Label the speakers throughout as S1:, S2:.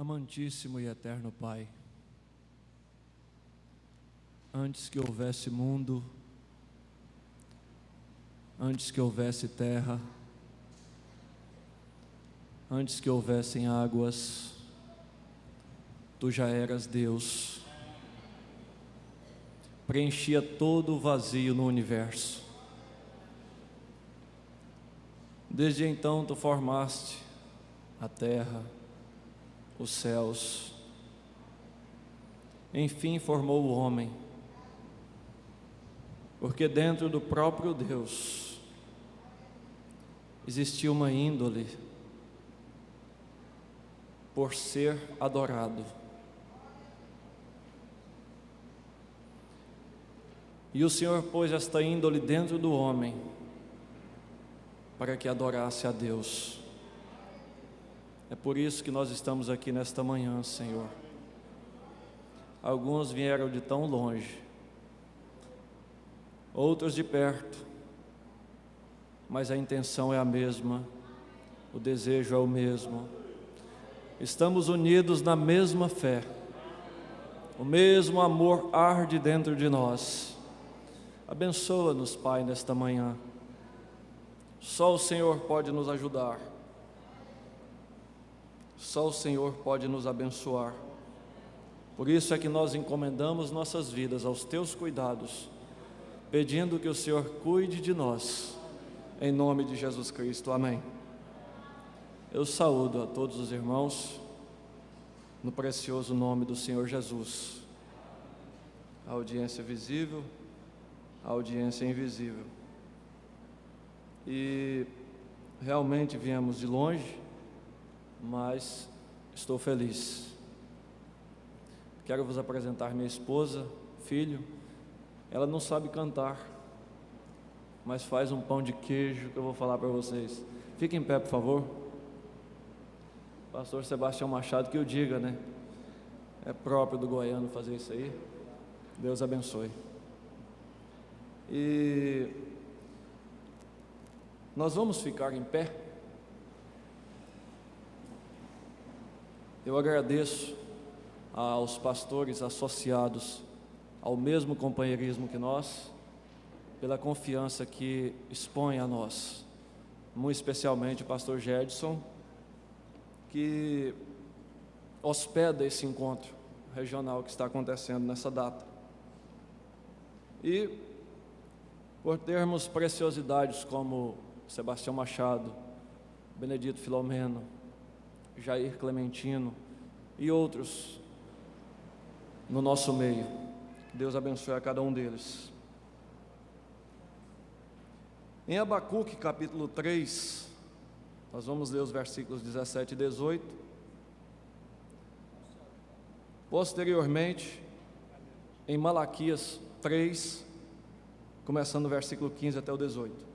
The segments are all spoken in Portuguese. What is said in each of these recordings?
S1: Amantíssimo e eterno Pai, antes que houvesse mundo, antes que houvesse terra, antes que houvessem águas, Tu já eras Deus, preenchia todo o vazio no universo. Desde então Tu formaste a terra, os céus, enfim formou o homem, porque dentro do próprio Deus existia uma índole por ser adorado. E o Senhor pôs esta índole dentro do homem para que adorasse a Deus. É por isso que nós estamos aqui nesta manhã, Senhor. Alguns vieram de tão longe, outros de perto, mas a intenção é a mesma, o desejo é o mesmo. Estamos unidos na mesma fé, o mesmo amor arde dentro de nós. Abençoa-nos, Pai, nesta manhã. Só o Senhor pode nos ajudar. Só o Senhor pode nos abençoar. Por isso é que nós encomendamos nossas vidas aos Teus cuidados, pedindo que o Senhor cuide de nós, em nome de Jesus Cristo, amém. Eu saúdo a todos os irmãos, no precioso nome do Senhor Jesus. A audiência visível, a audiência invisível. E realmente viemos de longe, mas estou feliz. Quero vos apresentar minha esposa, filho. Ela não sabe cantar, mas faz um pão de queijo que eu vou falar para vocês. Fiquem em pé, por favor. Pastor Sebastião Machado que o diga, né? É próprio do goiano fazer isso aí. Deus abençoe. E nós vamos ficar em pé. Eu agradeço aos pastores associados ao mesmo companheirismo que nós, pela confiança que expõe a nós, muito especialmente o pastor Gedson, que hospeda esse encontro regional que está acontecendo nessa data. E por termos preciosidades como Sebastião Machado, Benedito Filomeno, Jair Clementino e outros no nosso meio. Deus abençoe a cada um deles. Em Abacuque capítulo 3, nós vamos ler os versículos 17 e 18. Posteriormente, em Malaquias 3, começando no versículo 15 até o 18.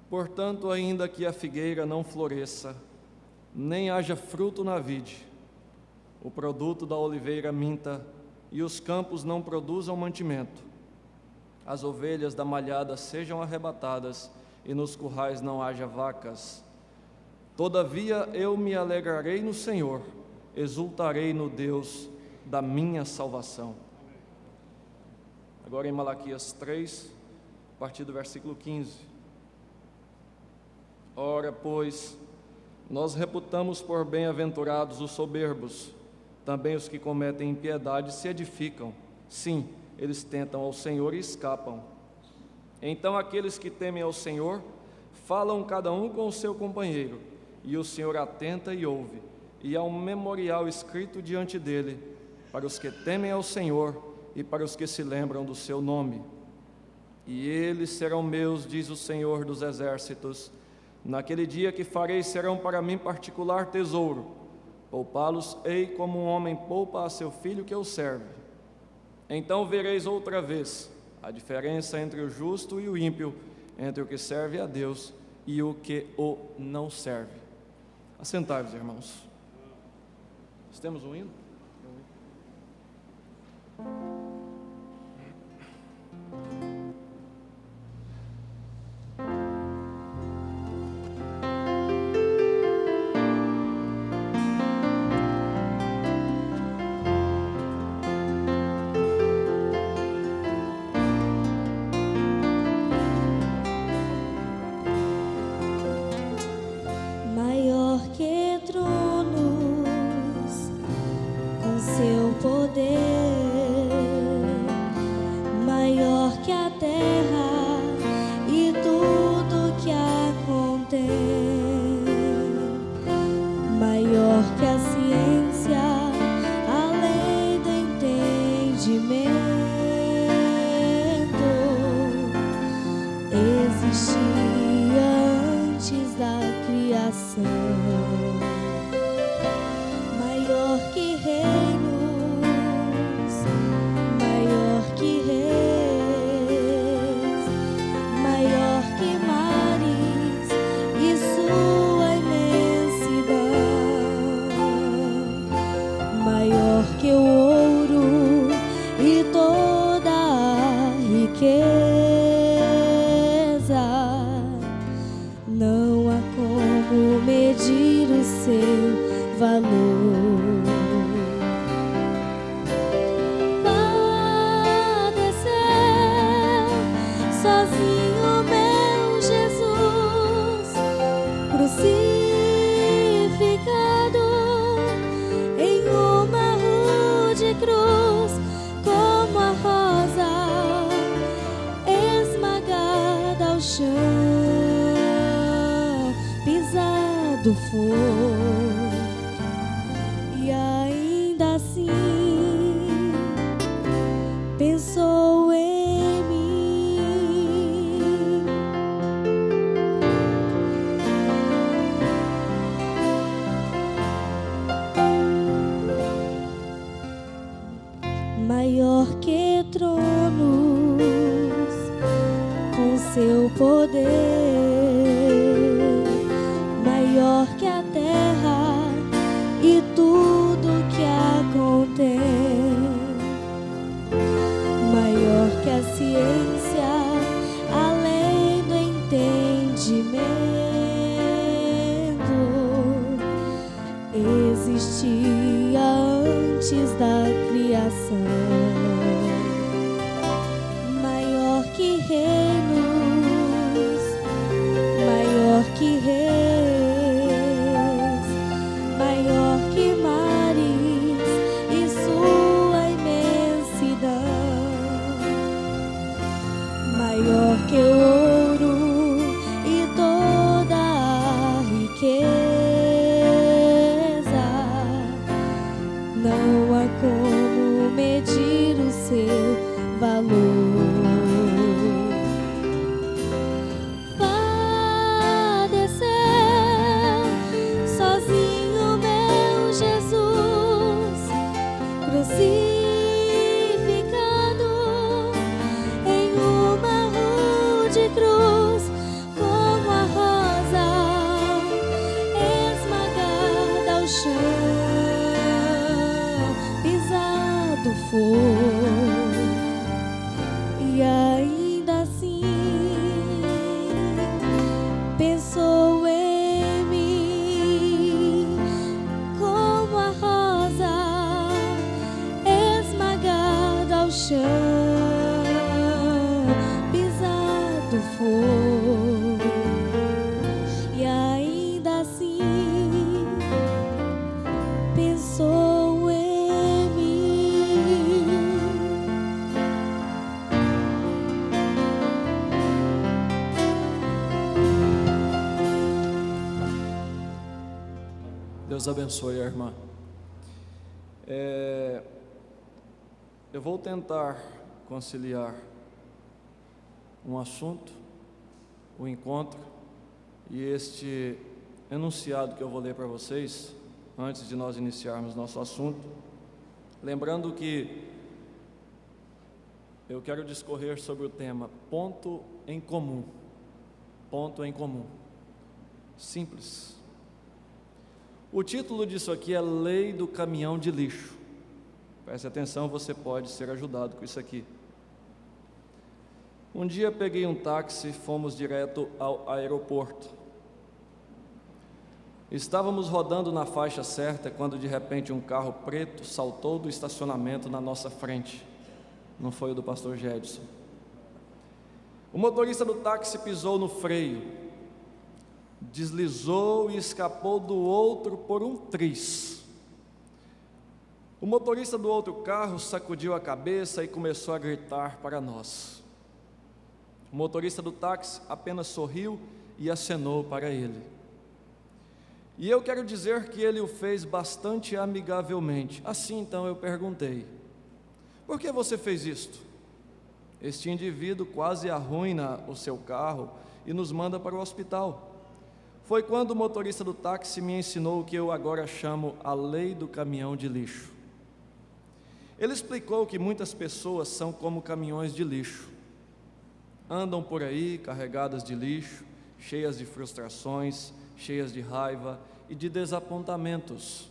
S1: Portanto, ainda que a figueira não floresça, nem haja fruto na vide, o produto da oliveira minta, e os campos não produzam mantimento, as ovelhas da malhada sejam arrebatadas, e nos currais não haja vacas, todavia eu me alegrarei no Senhor, exultarei no Deus da minha salvação. Agora em Malaquias 3, a partir do versículo 15. Ora, pois, nós reputamos por bem-aventurados os soberbos, também os que cometem impiedade se edificam. Sim, eles tentam ao Senhor e escapam. Então aqueles que temem ao Senhor, falam cada um com o seu companheiro, e o Senhor atenta e ouve, e há um memorial escrito diante dele, para os que temem ao Senhor e para os que se lembram do seu nome. E eles serão meus, diz o Senhor dos exércitos. Naquele dia que farei serão para mim particular tesouro, poupá-los-ei como um homem poupa a seu filho que o serve. Então vereis outra vez a diferença entre o justo e o ímpio, entre o que serve a Deus e o que o não serve. Assentai-vos, irmãos. Nós temos um hino?
S2: terra e tudo que a contém, maior que a ciência, além do entendimento, existia antes da criação, maior que reinos, maior que reis, maior que mares e sua imensidão, maior que o ouro e toda a riqueza. Não há como medir o seu valor. Padeceu sozinho meu Jesus, crucificado em uma rude cruz, como a rosa esmagada ao chão, pisado foi. E ainda assim pensou em mim. Maior que tronos, com seu poder, maior que a terra e tudo que a contém, maior que a ciência, além do entendimento, existia antes da criação, maior que reinos, maior que reis, maior que mares e sua imensidão, maior que o ouro e toda a riqueza. Não há como medir o seu valor. Padeceu sozinho meu Jesus, crucificado em uma rude cruz, como a rosa esmagada ao chão, pisado foi. E ainda assim pensou em mim, como a rosa esmagada ao chão, pisado foi. E ainda assim pensou em mim.
S1: Deus abençoe a irmã. Eu vou tentar conciliar um assunto, o encontro, e este enunciado que eu vou ler para vocês, antes de nós iniciarmos nosso assunto. Lembrando que eu quero discorrer sobre o tema ponto em comum. Ponto em comum. Simples. O título disso aqui é Lei do Caminhão de Lixo. Preste atenção, você pode ser ajudado com isso aqui. Um dia peguei um táxi e fomos direto ao aeroporto. Estávamos rodando na faixa certa quando de repente um carro preto saltou do estacionamento na nossa frente. Não foi o do pastor Gedson. O motorista do táxi pisou no freio, deslizou e escapou do outro por um triz. O motorista do outro carro sacudiu a cabeça e começou a gritar para nós. O motorista do táxi apenas sorriu e acenou para ele. E eu quero dizer que ele o fez bastante amigavelmente. Assim, então, eu perguntei: por que você fez isto? Este indivíduo quase arruina o seu carro e nos manda para o hospital. Foi quando o motorista do táxi me ensinou o que eu agora chamo a lei do caminhão de lixo. Ele explicou que muitas pessoas são como caminhões de lixo. Andam por aí carregadas de lixo, cheias de frustrações, cheias de raiva e de desapontamentos.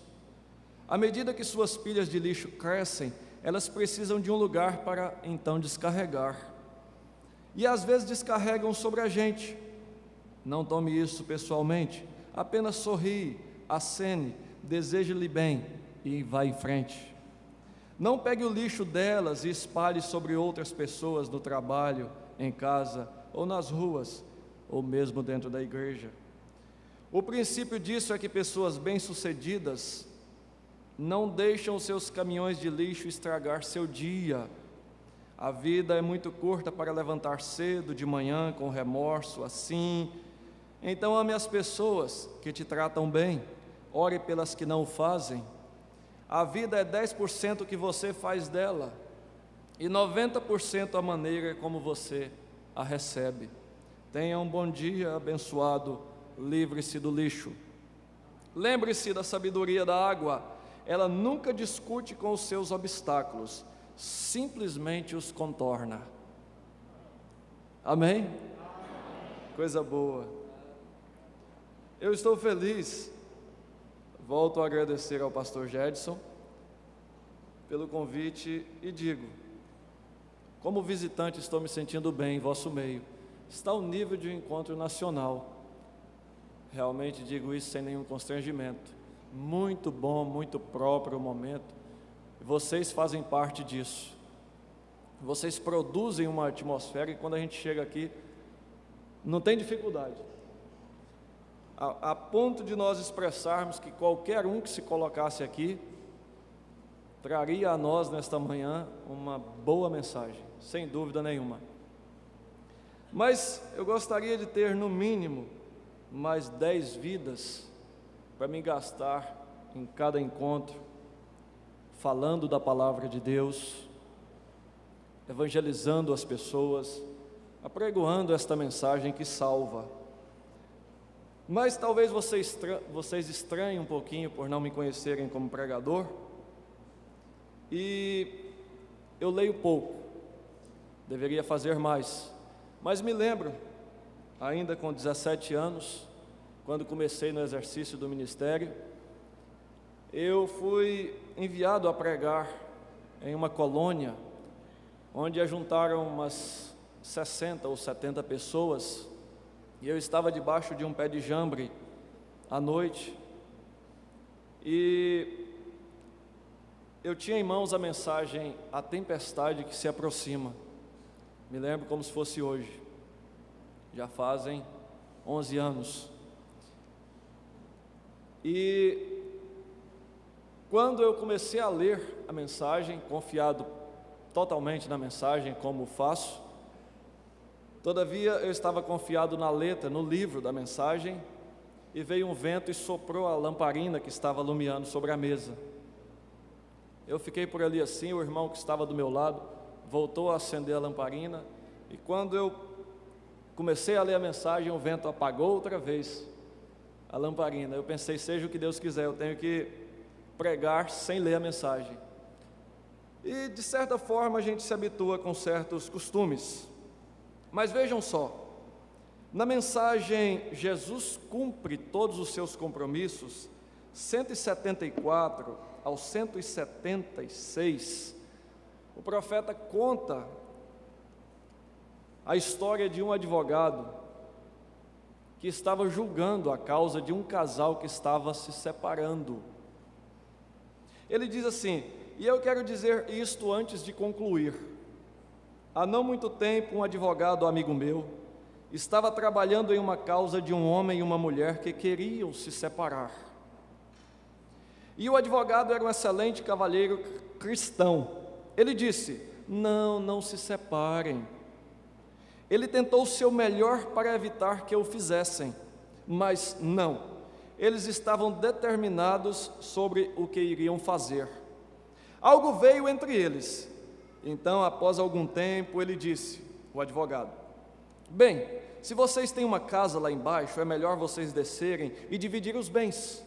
S1: À medida que suas pilhas de lixo crescem, elas precisam de um lugar para então descarregar. E às vezes descarregam sobre a gente. Não tome isso pessoalmente, apenas sorrie, acene, deseje-lhe bem e vá em frente. Não pegue o lixo delas e espalhe sobre outras pessoas no trabalho, em casa ou nas ruas, ou mesmo dentro da igreja. O princípio disso é que pessoas bem-sucedidas não deixam seus caminhões de lixo estragar seu dia. A vida é muito curta para levantar cedo de manhã com remorso, assim. Então ame as pessoas que te tratam bem, ore pelas que não o fazem. A vida é 10% que você faz dela e 90% a maneira como você a recebe. Tenha um bom dia abençoado, livre-se do lixo. Lembre-se da sabedoria da água, ela nunca discute com os seus obstáculos, simplesmente os contorna. Amém? Coisa boa. Eu estou feliz, volto a agradecer ao pastor Jedson pelo convite e digo, como visitante estou me sentindo bem em vosso meio. Está o nível de um encontro nacional. Realmente digo isso sem nenhum constrangimento. Muito bom, muito próprio o momento. Vocês fazem parte disso. Vocês produzem uma atmosfera e quando a gente chega aqui, não tem dificuldade. A ponto de nós expressarmos que qualquer um que se colocasse aqui, traria a nós nesta manhã uma boa mensagem, sem dúvida nenhuma. Mas eu gostaria de ter no mínimo mais 10 vidas para me gastar em cada encontro, falando da palavra de Deus, evangelizando as pessoas, apregoando esta mensagem que salva. Mas talvez vocês estranhem um pouquinho por não me conhecerem como pregador, e eu leio pouco, deveria fazer mais, mas me lembro, ainda com 17 anos, quando comecei no exercício do ministério, eu fui enviado a pregar em uma colônia, onde ajuntaram umas 60 ou 70 pessoas, e eu estava debaixo de um pé de jambre à noite, e eu tinha em mãos a mensagem A Tempestade que se Aproxima. Me lembro como se fosse hoje, já fazem 11 anos. E quando eu comecei a ler a mensagem, confiado totalmente na mensagem, como faço, todavia eu estava confiado na letra, no livro da mensagem, e veio um vento e soprou a lamparina que estava alumiando sobre a mesa. Eu fiquei por ali assim, o irmão que estava do meu lado voltou a acender a lamparina, e quando eu comecei a ler a mensagem, o vento apagou outra vez a lamparina. Eu pensei, seja o que Deus quiser, eu tenho que pregar sem ler a mensagem. E de certa forma a gente se habitua com certos costumes. Mas vejam só, na mensagem Jesus cumpre todos os seus compromissos, 174 ao 176, o profeta conta a história de um advogado que estava julgando a causa de um casal que estava se separando. Ele diz assim, e eu quero dizer isto antes de concluir. Há não muito tempo, um advogado amigo meu estava trabalhando em uma causa de um homem e uma mulher que queriam se separar. E o advogado era um excelente cavalheiro cristão. Ele disse, não se separem. ele tentou o seu melhor para evitar que o fizessem, mas não, eles estavam determinados sobre o que iriam fazer. Algo veio entre eles. Então, após algum tempo, ele disse, o advogado: bem, se vocês têm uma casa lá embaixo, é melhor vocês descerem e dividir os bens.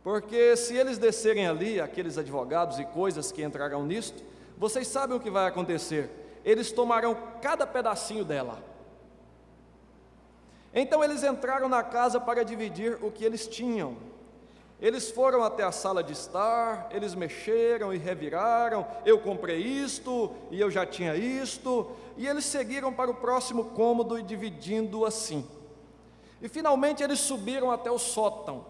S1: Porque se eles descerem ali, aqueles advogados e coisas que entrarão nisto, vocês sabem o que vai acontecer. Eles tomarão cada pedacinho dela. Então eles entraram na casa para dividir o que eles tinham. Eles foram até a sala de estar, eles mexeram e reviraram, eu comprei isto, e eu já tinha isto, e eles seguiram para o próximo cômodo e dividindo assim. E finalmente eles subiram até o sótão.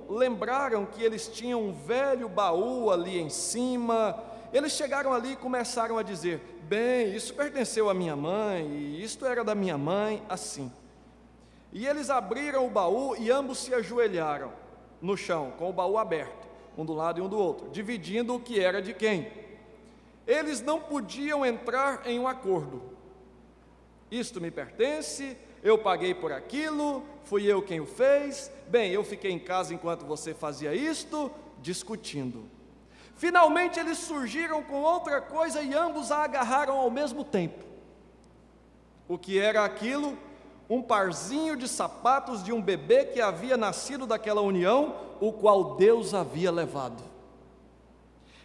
S1: Lembraram que eles tinham um velho baú ali em cima. Eles chegaram ali e começaram a dizer: bem, isso pertenceu à minha mãe, e isto era da minha mãe, assim. E eles abriram o baú e ambos se ajoelharam no chão, com o baú aberto, um do lado e um do outro, dividindo o que era de quem. Eles não podiam entrar em um acordo. Isto me pertence, eu paguei por aquilo, fui eu quem o fez, bem, eu fiquei em casa enquanto você fazia isto, discutindo. Finalmente eles surgiram com outra coisa e ambos a agarraram ao mesmo tempo. O que era aquilo? Um parzinho de sapatos de um bebê que havia nascido daquela união, o qual Deus havia levado.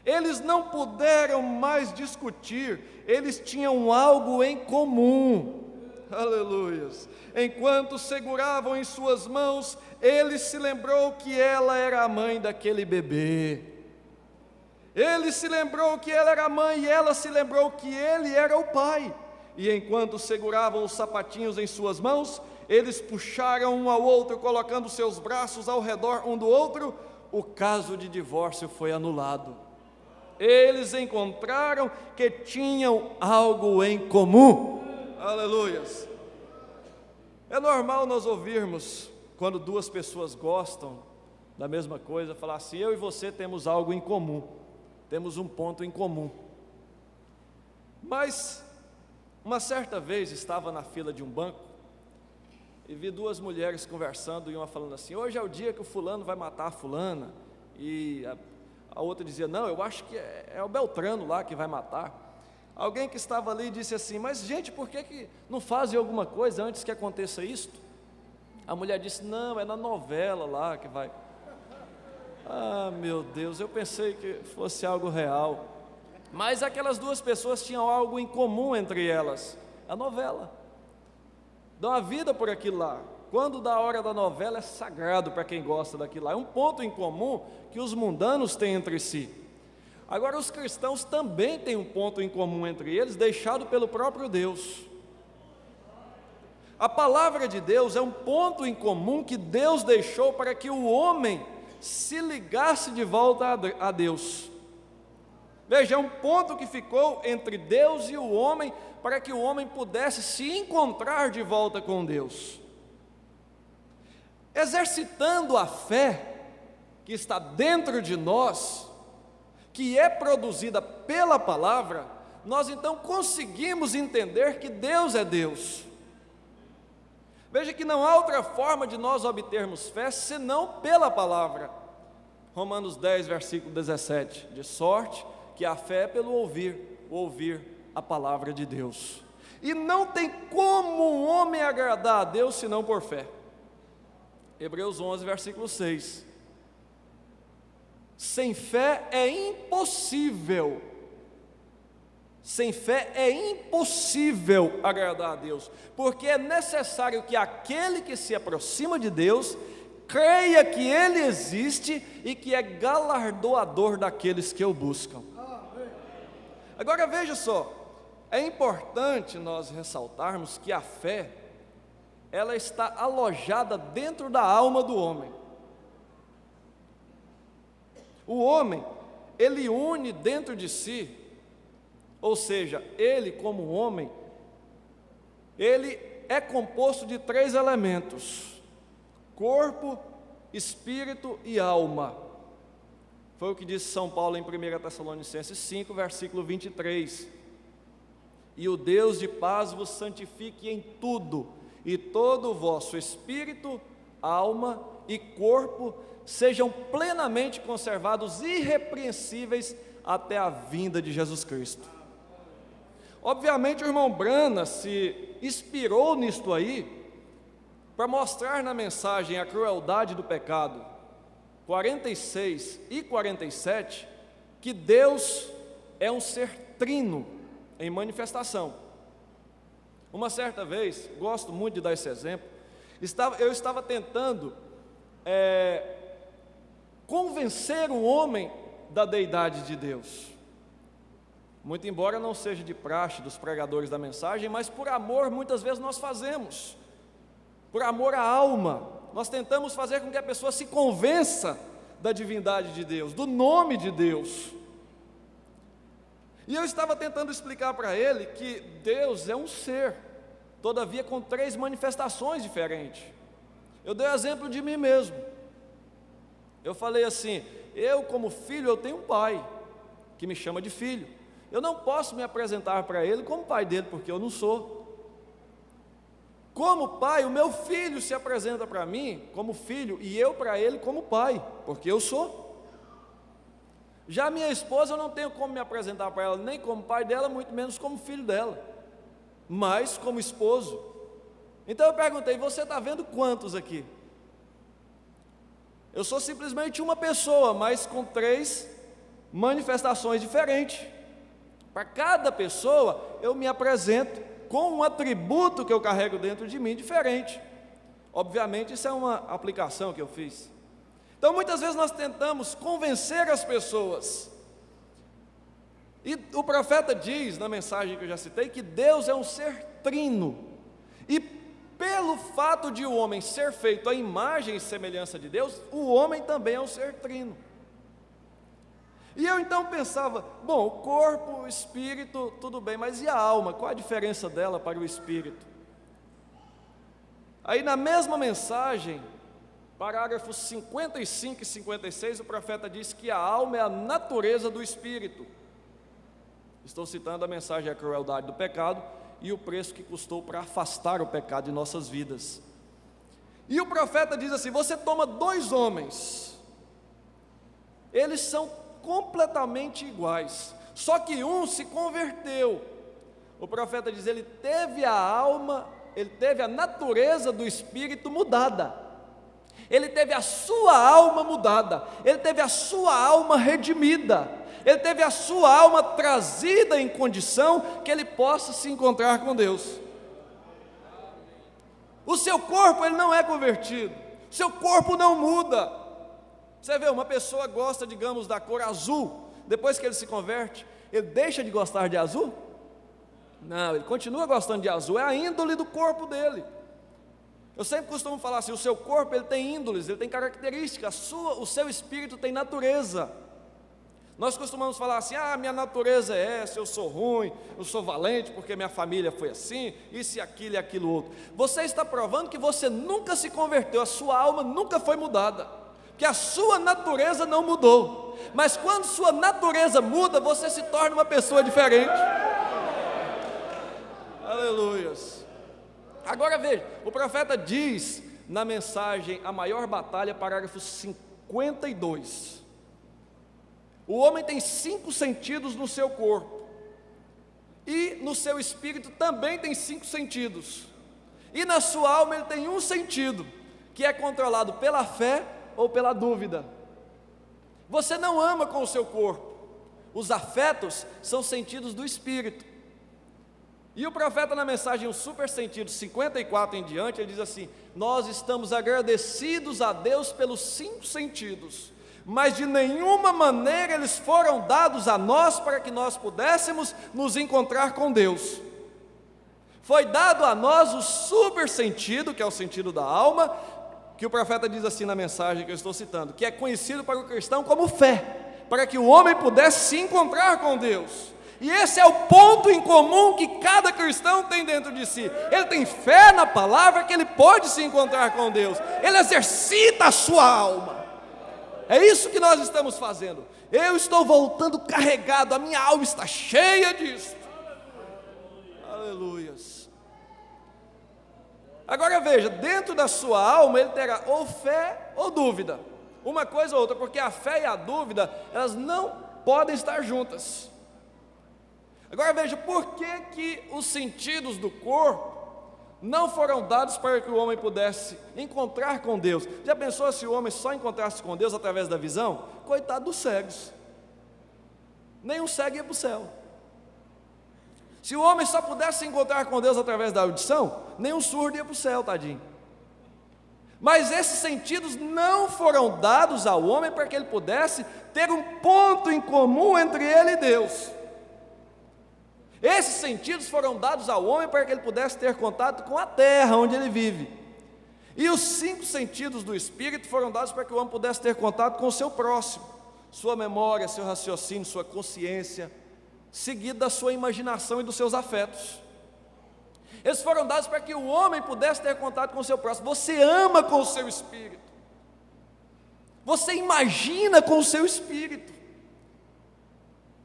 S1: Eles não puderam mais discutir, eles tinham algo em comum. Aleluias. Enquanto seguravam em suas mãos, ele se lembrou que ela era a mãe daquele bebê. Ele se lembrou que ela era a mãe e ela se lembrou que ele era o pai. E enquanto seguravam os sapatinhos em suas mãos, eles puxaram um ao outro, colocando seus braços ao redor um do outro. O caso de divórcio foi anulado. Eles encontraram que tinham algo em comum. Aleluias. É normal nós ouvirmos, quando duas pessoas gostam da mesma coisa, falar assim: eu e você temos algo em comum, temos um ponto em comum. Mas, uma certa vez, estava na fila de um banco, e vi duas mulheres conversando, e uma falando assim: hoje é o dia que o fulano vai matar a fulana, e a outra dizia: não, eu acho que é o Beltrano lá que vai matar. Alguém que estava ali disse assim: mas gente, por que não fazem alguma coisa antes que aconteça isto? A mulher disse: não, é na novela lá que vai. Ah, meu Deus, eu pensei que fosse algo real. Mas aquelas duas pessoas tinham algo em comum entre elas: a novela. Dão a vida por aquilo lá. Quando dá a hora da novela é sagrado para quem gosta daquilo lá. É um ponto em comum que os mundanos têm entre si. Agora, os cristãos também têm um ponto em comum entre eles, deixado pelo próprio Deus. A palavra de Deus é um ponto em comum que Deus deixou para que o homem se ligasse de volta a Deus. Veja, é um ponto que ficou entre Deus e o homem, para que o homem pudesse se encontrar de volta com Deus. Exercitando a fé que está dentro de nós, que é produzida pela palavra, nós então conseguimos entender que Deus é Deus. Veja que não há outra forma de nós obtermos fé senão pela palavra. Romanos 10, versículo 17: de sorte que a fé é pelo ouvir a palavra de Deus. E não tem como um homem agradar a Deus senão por fé. Hebreus 11, versículo 6. Sem fé é impossível. Sem fé é impossível agradar a Deus, porque é necessário que aquele que se aproxima de Deus creia que Ele existe e que é galardoador daqueles que o buscam. Agora veja só, é importante nós ressaltarmos que a fé, ela está alojada dentro da alma do homem. O homem, ele une dentro de si, ou seja, ele como homem, ele é composto de 3 elementos: corpo, espírito e alma. Foi o que disse São Paulo em 1 Tessalonicenses 5, versículo 23. e o Deus de paz vos santifique em tudo, e todo o vosso espírito, alma e corpo sejam plenamente conservados irrepreensíveis até a vinda de Jesus Cristo. Obviamente o irmão Brana se inspirou nisto aí para mostrar na mensagem a crueldade do pecado 46 e 47, que Deus é um ser trino em manifestação. Uma certa vez, gosto muito de dar esse exemplo, eu estava tentando convencer o homem da deidade de Deus, muito embora não seja de praxe dos pregadores da mensagem, mas por amor muitas vezes nós fazemos, por amor à alma, nós tentamos fazer com que a pessoa se convença da divindade de Deus, do nome de Deus. E eu estava tentando explicar para ele que Deus é um ser, todavia com 3 manifestações diferentes. Eu dei o exemplo de mim mesmo. Eu falei assim: eu como filho, eu tenho um pai, que me chama de filho. Eu não posso me apresentar para ele como pai dele, porque eu não sou. Como pai, o meu filho se apresenta para mim como filho, e eu para ele como pai, porque eu sou. Já minha esposa, eu não tenho como me apresentar para ela nem como pai dela, muito menos como filho dela, mas como esposo. Então eu perguntei: você está vendo quantos aqui? Eu sou simplesmente uma pessoa, mas com 3 manifestações diferentes. Para cada pessoa eu me apresento com um atributo que eu carrego dentro de mim diferente. Obviamente isso é uma aplicação que eu fiz. Então muitas vezes nós tentamos convencer as pessoas, e o profeta diz na mensagem que eu já citei, que Deus é um ser trino, e pelo fato de o homem ser feito à imagem e semelhança de Deus, o homem também é um ser trino. E eu então pensava, bom, o corpo, o espírito, tudo bem, mas e a alma? Qual a diferença dela para o espírito? Aí na mesma mensagem, parágrafos 55 e 56, o profeta diz que a alma é a natureza do espírito. Estou citando a mensagem A Crueldade do Pecado e o preço que custou para afastar o pecado de nossas vidas. E o profeta diz assim: você toma 2 homens, eles são completamente iguais, só que um se converteu. O profeta diz: ele teve a alma, ele teve a natureza do espírito mudada. Ele teve a sua alma mudada, ele teve a sua alma redimida, ele teve a sua alma trazida em condição que ele possa se encontrar com Deus. O seu corpo, ele não é convertido, seu corpo não muda. Você vê, uma pessoa gosta, digamos, da cor azul, depois que ele se converte, ele deixa de gostar de azul? Não, ele continua gostando de azul, é a índole do corpo dele. Eu sempre costumo falar assim: o seu corpo, ele tem índoles, ele tem características, o seu espírito tem natureza. Nós costumamos falar assim: minha natureza é essa, eu sou ruim, eu sou valente porque minha família foi assim, isso e aquilo outro. Você está provando que você nunca se converteu, a sua alma nunca foi mudada, que a sua natureza não mudou. Mas quando sua natureza muda, você se torna uma pessoa diferente. Aleluias. Agora veja, o profeta diz na mensagem A Maior Batalha, parágrafo 52, o homem tem 5 sentidos no seu corpo, e no seu espírito também tem 5 sentidos, e na sua alma ele tem um sentido, que é controlado pela fé ou pela dúvida. Você não ama com o seu corpo, os afetos são sentidos do espírito. E o profeta na mensagem, o super sentido 54 em diante, ele diz assim: nós estamos agradecidos a Deus pelos 5 sentidos, mas de nenhuma maneira eles foram dados a nós para que nós pudéssemos nos encontrar com Deus. Foi dado a nós o super sentido, que é o sentido da alma, que o profeta diz assim na mensagem que eu estou citando, que é conhecido para o cristão como fé, para que o homem pudesse se encontrar com Deus. E esse é o ponto em comum que cada cristão tem dentro de si. Ele tem fé na palavra que ele pode se encontrar com Deus, ele exercita a sua alma. É isso que nós estamos fazendo. Eu estou voltando carregado, a minha alma está cheia disso. Aleluias. Agora veja, dentro da sua alma ele terá ou fé ou dúvida, uma coisa ou outra, porque a fé e a dúvida, elas não podem estar juntas. Agora veja, por que os sentidos do corpo não foram dados para que o homem pudesse encontrar com Deus? Já pensou se o homem só encontrasse com Deus através da visão? Coitado dos cegos, nenhum cego ia para o céu. Se o homem só pudesse encontrar com Deus através da audição, nenhum surdo ia para o céu, tadinho. Mas esses sentidos não foram dados ao homem para que ele pudesse ter um ponto em comum entre ele e Deus. Esses sentidos foram dados ao homem para que ele pudesse ter contato com a terra onde ele vive. E os 5 sentidos do Espírito foram dados para que o homem pudesse ter contato com o seu próximo, sua memória, seu raciocínio, sua consciência, seguido da sua imaginação e dos seus afetos. Eles foram dados para que o homem pudesse ter contato com o seu próximo. Você ama com o seu espírito, você imagina com o seu espírito,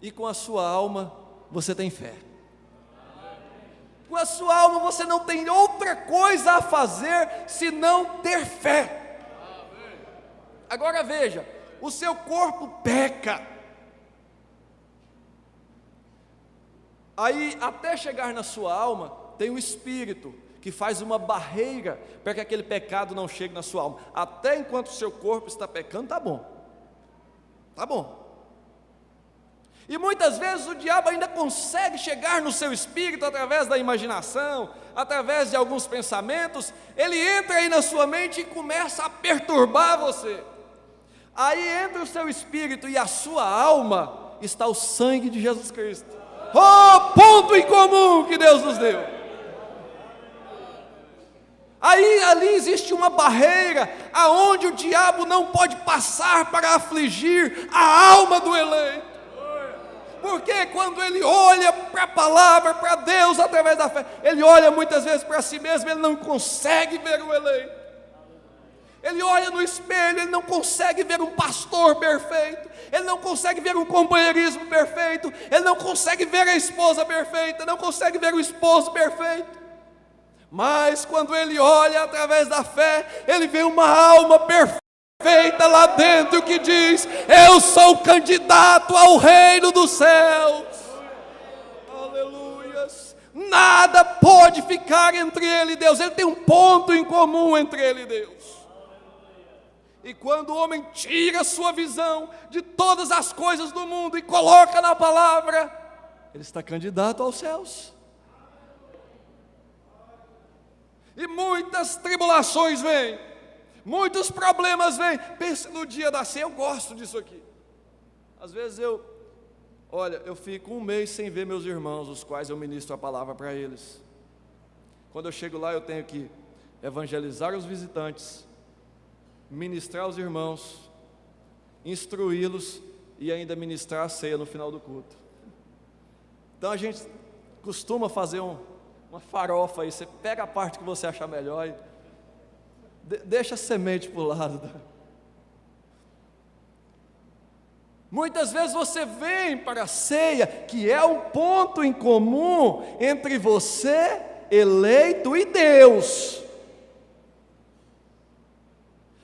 S1: e com a sua alma você tem fé. Com a sua alma você não tem outra coisa a fazer senão ter fé. Agora veja, o seu corpo peca. Aí, até chegar na sua alma, tem o Espírito, que faz uma barreira para que aquele pecado não chegue na sua alma. Até enquanto o seu corpo está pecando, está bom. Está bom. E muitas vezes o diabo ainda consegue chegar no seu espírito através da imaginação, através de alguns pensamentos. Ele entra aí na sua mente e começa a perturbar você. Aí entre o seu espírito e a sua alma está o sangue de Jesus Cristo. Oh, ponto em comum que Deus nos deu. Aí ali existe uma barreira aonde o diabo não pode passar para afligir a alma do eleito. Porque quando ele olha para a palavra, para Deus através da fé, ele olha muitas vezes para si mesmo, ele não consegue ver o eleito. Ele olha no espelho, ele não consegue ver um pastor perfeito, ele não consegue ver um companheirismo perfeito, ele não consegue ver a esposa perfeita, não consegue ver o esposo perfeito. Mas quando ele olha através da fé, ele vê uma alma perfeita lá dentro que diz: eu sou candidato ao reino dos céus. Aleluias. Nada pode ficar entre ele e Deus, ele tem um ponto em comum entre ele e Deus. E quando o homem tira a sua visão de todas as coisas do mundo e coloca na palavra, ele está candidato aos céus. E muitas tribulações vêm, muitos problemas vêm. Pense no dia da ceia, eu gosto disso aqui. Às vezes eu fico um mês sem ver meus irmãos, os quais eu ministro a palavra para eles. Quando eu chego lá, eu tenho que evangelizar os visitantes, ministrar aos irmãos, instruí-los e ainda ministrar a ceia no final do culto. Então a gente costuma fazer uma farofa aí, você pega a parte que você achar melhor e deixa a semente para o lado. Muitas vezes você vem para a ceia, que é um ponto em comum entre você, eleito, e Deus.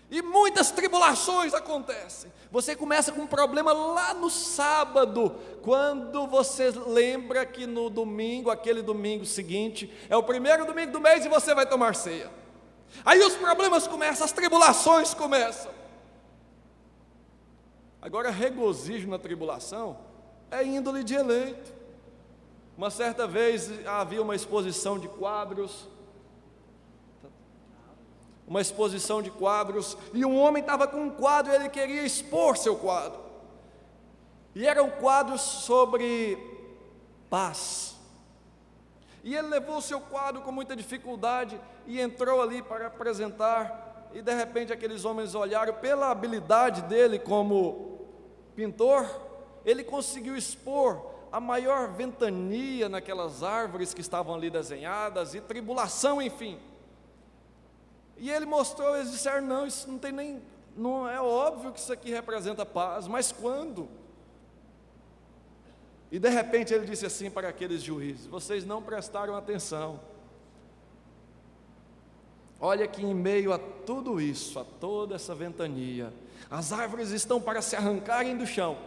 S1: E muitas tribulações acontecem. Você começa com um problema lá no sábado, quando você lembra que no domingo, aquele domingo seguinte, é o primeiro domingo do mês e você vai tomar ceia. Aí os problemas começam, as tribulações começam. Agora, regozijo na tribulação é índole de eleito. Uma certa vez havia uma exposição de quadros, e um homem estava com um quadro e ele queria expor seu quadro. E era um quadro sobre paz. E ele levou o seu quadro com muita dificuldade e entrou ali para apresentar. E de repente aqueles homens olharam, pela habilidade dele como pintor, ele conseguiu expor a maior ventania naquelas árvores que estavam ali desenhadas, e tribulação, enfim. E ele mostrou, eles disseram: não, isso não tem nem, não é óbvio que isso aqui representa paz, mas quando? E de repente ele disse assim para aqueles juízes: vocês não prestaram atenção. Olha que em meio a tudo isso, a toda essa ventania, as árvores estão para se arrancarem do chão.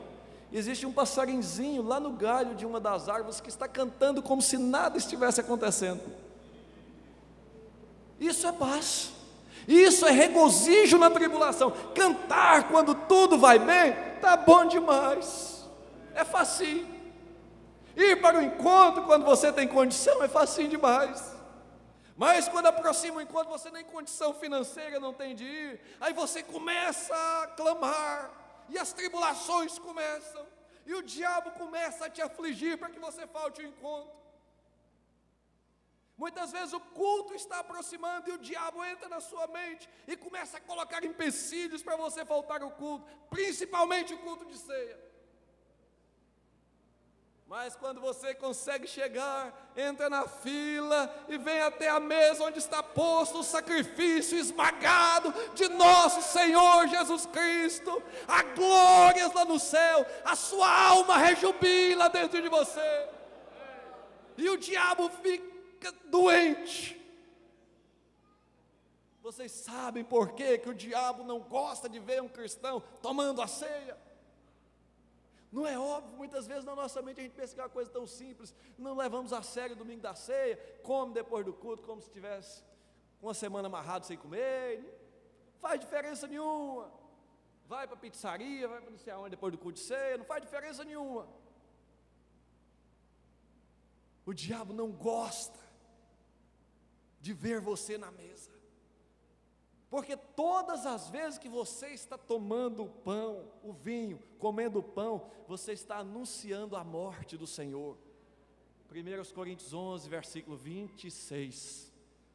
S1: Existe um passarinzinho lá no galho de uma das árvores que está cantando como se nada estivesse acontecendo. Isso é paz, isso é regozijo na tribulação. Cantar quando tudo vai bem, está bom demais, é facinho. Ir para o encontro quando você tem condição é facinho demais. Mas quando aproxima o encontro, você nem condição financeira não tem de ir, aí você começa a clamar, e as tribulações começam, e o diabo começa a te afligir para que você falte o encontro. Muitas vezes o culto está aproximando e o diabo entra na sua mente e começa a colocar empecilhos para você faltar o culto, principalmente o culto de ceia. Mas quando você consegue chegar, entra na fila e vem até a mesa onde está posto o sacrifício esmagado de nosso Senhor Jesus Cristo, há glórias lá no céu, a sua alma rejubila dentro de você, e o diabo fica doente. Vocês sabem por que o diabo não gosta de ver um cristão tomando a ceia? Não é óbvio? Muitas vezes na nossa mente a gente pensa que é uma coisa tão simples, não levamos a sério o domingo da ceia, come depois do culto como se tivesse uma semana amarrado sem comer, não faz diferença nenhuma. Vai para a pizzaria, vai para não sei aonde depois do culto de ceia, não faz diferença nenhuma. O diabo não gosta de ver você na mesa, porque todas as vezes que você está tomando o pão, o vinho, comendo o pão, você está anunciando a morte do Senhor. 1 Coríntios 11, versículo 26.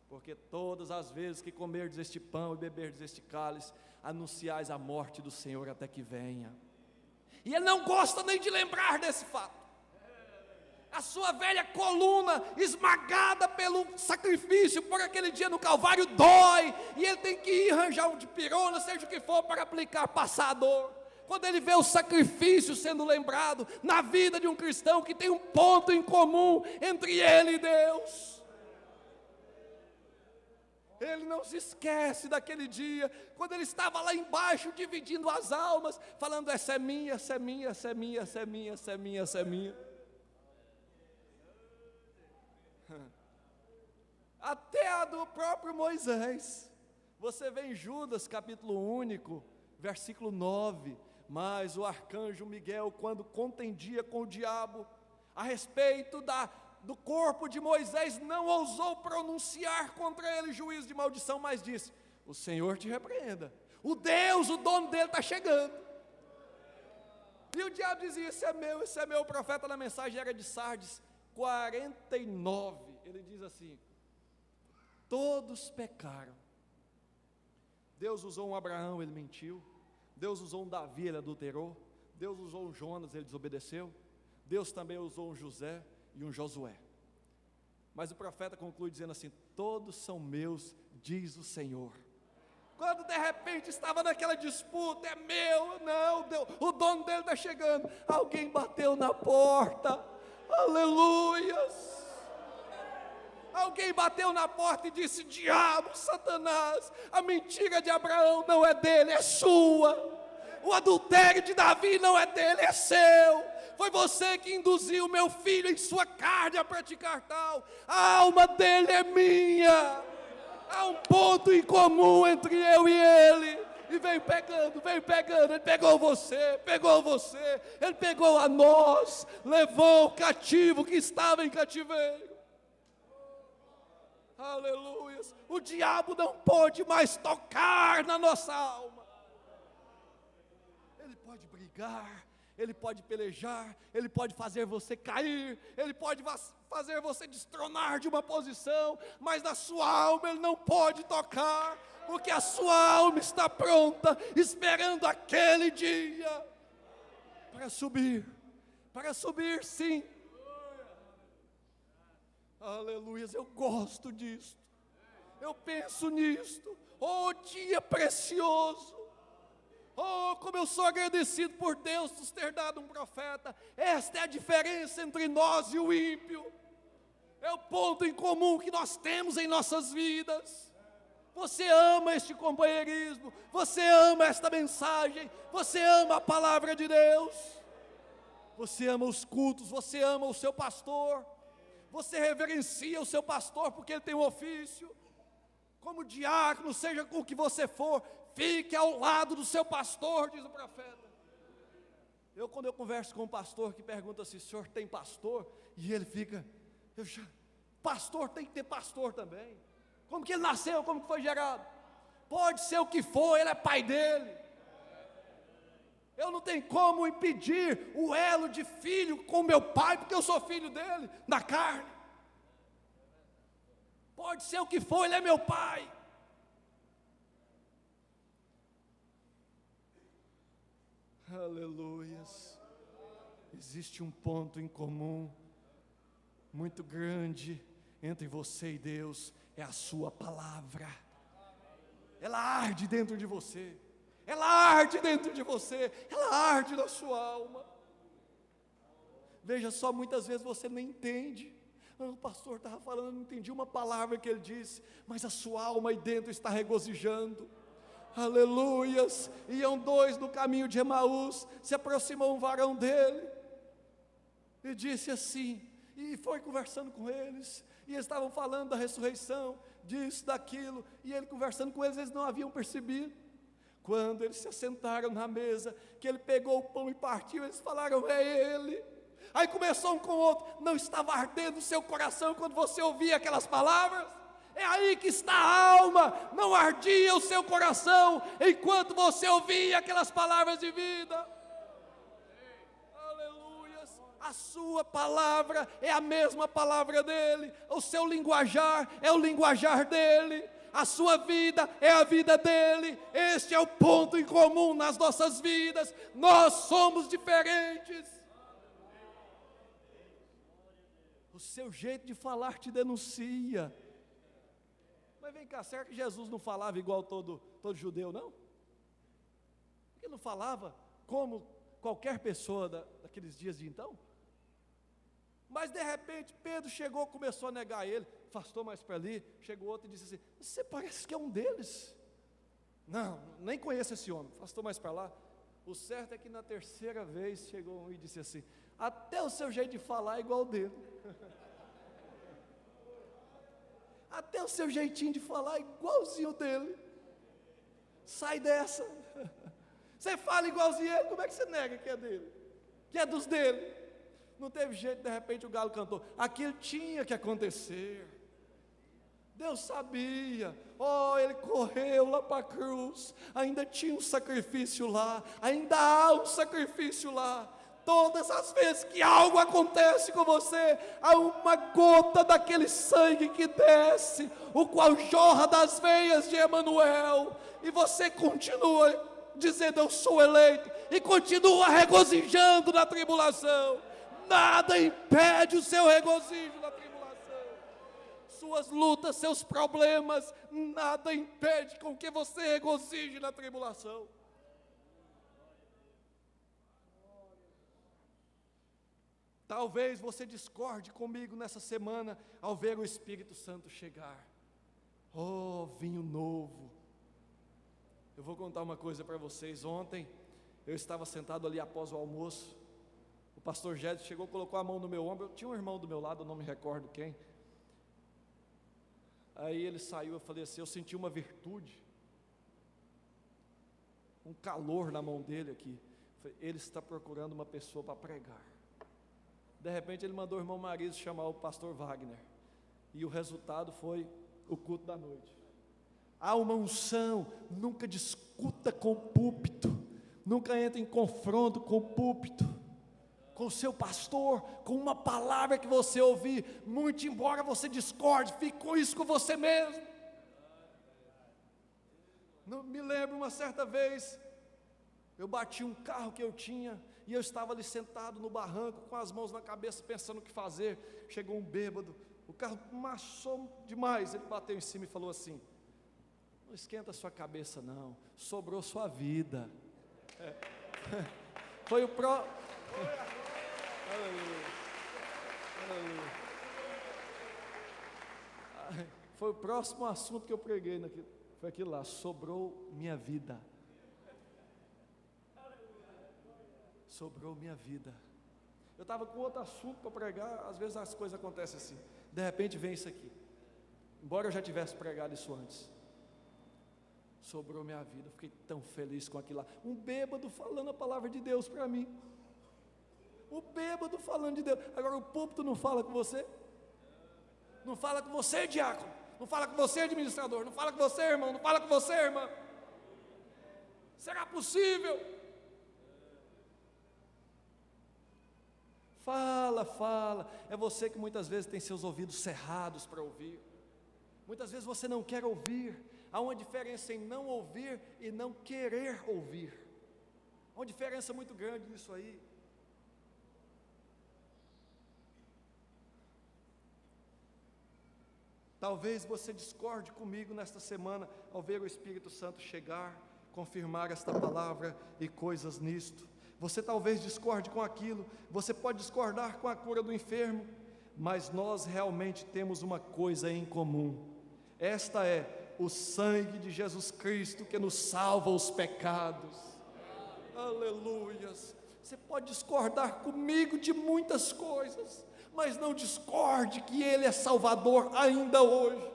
S1: Porque todas as vezes que comerdes este pão e beberdes este cálice, anunciais a morte do Senhor até que venha. E ele não gosta nem de lembrar desse fato. A sua velha coluna esmagada pelo sacrifício por aquele dia no Calvário dói, e ele tem que ir arranjar um dipirona, seja o que for, para aplicar, passar a dor. Quando ele vê o sacrifício sendo lembrado na vida de um cristão que tem um ponto em comum entre ele e Deus, ele não se esquece daquele dia, quando ele estava lá embaixo dividindo as almas, falando: essa é minha, essa é minha, essa é minha, essa é minha, essa é minha, essa é minha. Até a do próprio Moisés. Você vê em Judas, capítulo único, versículo 9. Mas o arcanjo Miguel, quando contendia com o diabo a respeito do corpo de Moisés, não ousou pronunciar contra ele juízo de maldição, mas disse: o Senhor te repreenda, o Deus, o dono dele está chegando. E o diabo dizia: esse é meu. O profeta na mensagem era de Sardes 49, ele diz assim: todos pecaram. Deus usou um Abraão, ele mentiu. Deus usou um Davi, ele adulterou. Deus usou um Jonas, ele desobedeceu. Deus também usou um José e um Josué. Mas o profeta conclui dizendo assim: todos são meus, diz o Senhor. Quando de repente estava naquela disputa: é meu, não, Deus, o dono dele está chegando. Alguém bateu na porta, aleluias. Alguém bateu na porta e disse: diabo, Satanás, a mentira de Abraão não é dele, é sua. O adultério de Davi não é dele, é seu. Foi você que induziu meu filho em sua carne a praticar tal. A alma dele é minha. Há um ponto em comum entre eu e ele. E vem pegando, ele pegou você, ele pegou a nós, levou o cativo que estava em cativeiro. Aleluia. O diabo não pode mais tocar na nossa alma. Ele pode brigar, ele pode pelejar, ele pode fazer você cair, ele pode fazer você destronar de uma posição, mas na sua alma ele não pode tocar, porque a sua alma está pronta, esperando aquele dia para subir sim. Aleluia, eu gosto disto, eu penso nisto. Oh, dia precioso, oh, como eu sou agradecido por Deus nos ter dado um profeta. Esta é a diferença entre nós e o ímpio. É o ponto em comum que nós temos em nossas vidas. Você ama este companheirismo, você ama esta mensagem, você ama a palavra de Deus, você ama os cultos, você ama o seu pastor, você reverencia o seu pastor porque ele tem um ofício. Como diácono, seja com o que você for, fique ao lado do seu pastor, diz o profeta. Quando eu converso com um pastor que pergunta se o senhor tem pastor, e ele fica, pastor tem que ter pastor também. Como que ele nasceu, como que foi gerado? Pode ser o que for, ele é pai dele. Eu não tenho como impedir o elo de filho com meu pai, porque eu sou filho dele, na carne. Pode ser o que for, ele é meu pai. Aleluias. Existe um ponto em comum muito grande entre você e Deus, é a sua palavra. Ela arde dentro de você, ela arde dentro de você, ela arde na sua alma. Veja só, muitas vezes você nem entende. O pastor estava falando, eu não entendi uma palavra que ele disse, mas a sua alma aí dentro está regozijando. Aleluias. Iam dois no caminho de Emaús, se aproximou um varão dele e disse assim, e foi conversando com eles, e eles estavam falando da ressurreição, disso, daquilo, e ele conversando com eles, eles não haviam percebido. Quando eles se assentaram na mesa, que ele pegou o pão e partiu, eles falaram, é ele. Aí começou um com o outro, não estava ardendo o seu coração quando você ouvia aquelas palavras? É aí que está a alma, não ardia o seu coração, enquanto você ouvia aquelas palavras de vida. Aleluias, a sua palavra é a mesma palavra dele, o seu linguajar é o linguajar dele, a sua vida é a vida dele. Este é o ponto em comum nas nossas vidas, nós somos diferentes. O seu jeito de falar te denuncia. Mas vem cá, será que Jesus não falava igual todo judeu, não? Ele não falava como qualquer pessoa daqueles dias de então? Mas de repente Pedro chegou, começou a negar ele, afastou mais para ali, chegou outro e disse assim, você parece que é um deles. Não, nem conheço esse homem, afastou mais para lá. O certo é que na terceira vez chegou um e disse assim, até o seu jeito de falar é igual ao dele. Até o seu jeitinho de falar é igualzinho dele. Sai dessa. Você fala igualzinho a ele, como é que você nega que é dele? Que é dos dele? Não teve jeito, de repente o galo cantou. Aquilo tinha que acontecer. Deus sabia. Ele correu lá para a cruz. Ainda tinha um sacrifício lá. Ainda há um sacrifício lá. Todas as vezes que algo acontece com você, há uma gota daquele sangue que desce, o qual jorra das veias de Emanuel, e você continua dizendo, eu sou eleito, e continua regozijando na tribulação. Nada impede o seu regozijo na tribulação. Suas lutas, seus problemas, nada impede com que você regozije na tribulação. Talvez você discorde comigo nessa semana ao ver o Espírito Santo chegar. Vinho novo. Eu vou contar uma coisa para vocês. Ontem eu estava sentado ali após o almoço. O pastor Gédio chegou, colocou a mão no meu ombro. Eu tinha um irmão do meu lado, eu não me recordo quem. Aí ele saiu, eu falei assim, eu senti uma virtude, um calor na mão dele aqui. Ele está procurando uma pessoa para pregar. De repente ele mandou o irmão Mariso chamar o pastor Wagner, e o resultado foi o culto da noite. Há uma unção, nunca discuta com o púlpito, nunca entre em confronto com o púlpito, com o seu pastor, com uma palavra que você ouvir, muito embora você discorde, fique com isso com você mesmo. Não me lembro uma certa vez, eu bati um carro que eu tinha, e eu estava ali sentado no barranco, com as mãos na cabeça, pensando o que fazer. Chegou um bêbado, o carro machou demais, ele bateu em cima e falou assim, não esquenta a sua cabeça não, sobrou sua vida. Foi o pró... Aleluia. Aleluia. Foi o próximo assunto que eu preguei naquilo. Foi aquilo lá, sobrou minha vida. Sobrou minha vida. Eu estava com outro assunto para pregar, às vezes as coisas acontecem assim. De repente vem isso aqui. Embora eu já tivesse pregado isso antes. Sobrou minha vida, eu fiquei tão feliz com aquilo lá. Um bêbado falando a palavra de Deus para mim. O bêbado falando de Deus. Agora o púlpito não fala com você? Não fala com você, diácono. Não fala com você, administrador. Não fala com você, irmão. Não fala com você, irmã. Será possível? Fala. É você que muitas vezes tem seus ouvidos cerrados para ouvir. Muitas vezes você não quer ouvir. Há uma diferença em não ouvir e não querer ouvir. Há uma diferença muito grande nisso aí. Talvez você discorde comigo nesta semana ao ver o Espírito Santo chegar, confirmar esta palavra e coisas nisto. Você talvez discorde com aquilo, você pode discordar com a cura do enfermo, mas nós realmente temos uma coisa em comum. Esta é o sangue de Jesus Cristo que nos salva os pecados. Aleluias. Você pode discordar comigo de muitas coisas, mas não discorde que Ele é Salvador ainda hoje.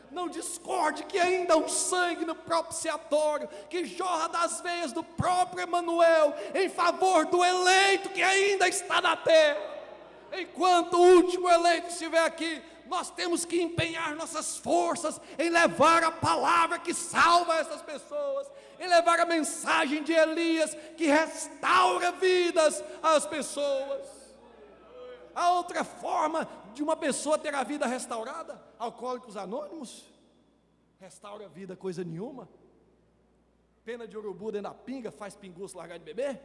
S1: Não discorde que ainda há um sangue no propiciatório, que jorra das veias do próprio Emanuel, em favor do eleito que ainda está na terra. Enquanto o último eleito estiver aqui, nós temos que empenhar nossas forças em levar a palavra que salva essas pessoas, em levar a mensagem de Elias, que restaura vidas às pessoas. A outra forma de uma pessoa ter a vida restaurada, Alcoólicos Anônimos, restaura a vida coisa nenhuma. Pena de urubu dentro da pinga, faz pinguço largar de beber?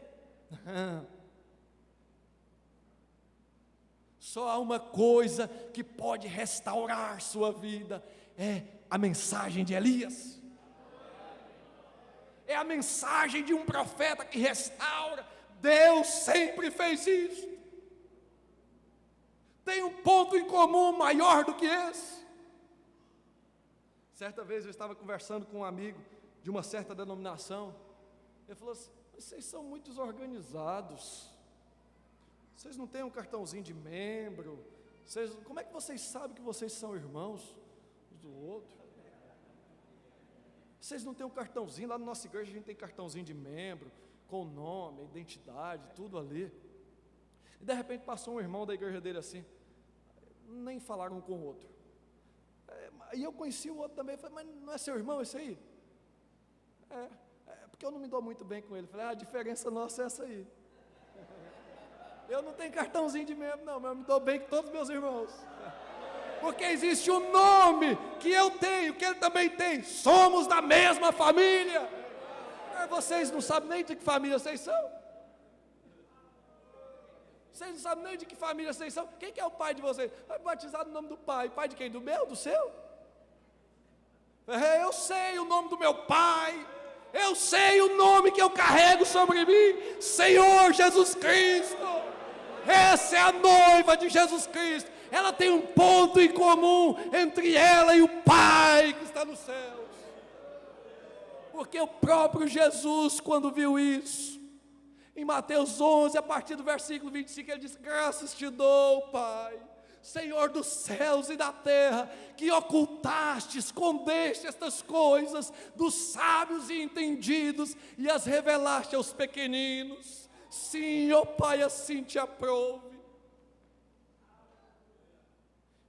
S1: Só há uma coisa que pode restaurar sua vida, é a mensagem de Elias. É a mensagem de um profeta que restaura. Deus sempre fez isso. Tem um ponto em comum maior do que esse. Certa vez eu estava conversando com um amigo de uma certa denominação. Ele falou assim: vocês são muito desorganizados. Vocês não têm um cartãozinho de membro. Como é que vocês sabem que vocês são irmãos um do outro? Vocês não têm um cartãozinho. Lá na nossa igreja a gente tem cartãozinho de membro, com o nome, identidade, tudo ali. E de repente passou um irmão da igreja dele assim, nem falaram um com o outro. E eu conheci o outro também, falei: mas não é seu irmão esse aí? É porque eu não me dou muito bem com ele. Falei: a diferença nossa é essa aí. Eu não tenho cartãozinho de membro não, mas eu me dou bem com todos os meus irmãos. Porque existe um nome que eu tenho, que ele também tem. Somos da mesma família. Vocês não sabem nem de que família vocês são. Vocês não sabem nem de que família vocês são. Quem que é o pai de vocês? Vai batizar no nome do pai. Pai de quem? Do meu? Do seu? Eu sei o nome do meu pai. Eu sei o nome que eu carrego sobre mim. Senhor Jesus Cristo. Essa é a noiva de Jesus Cristo. Ela tem um ponto em comum entre ela e o Pai que está nos céus. Porque o próprio Jesus, quando viu isso, em Mateus 11, a partir do versículo 25, ele diz: graças te dou, Pai, Senhor dos céus e da terra, que ocultaste, escondeste estas coisas dos sábios e entendidos e as revelaste aos pequeninos. Sim, ó Pai, assim te aprove.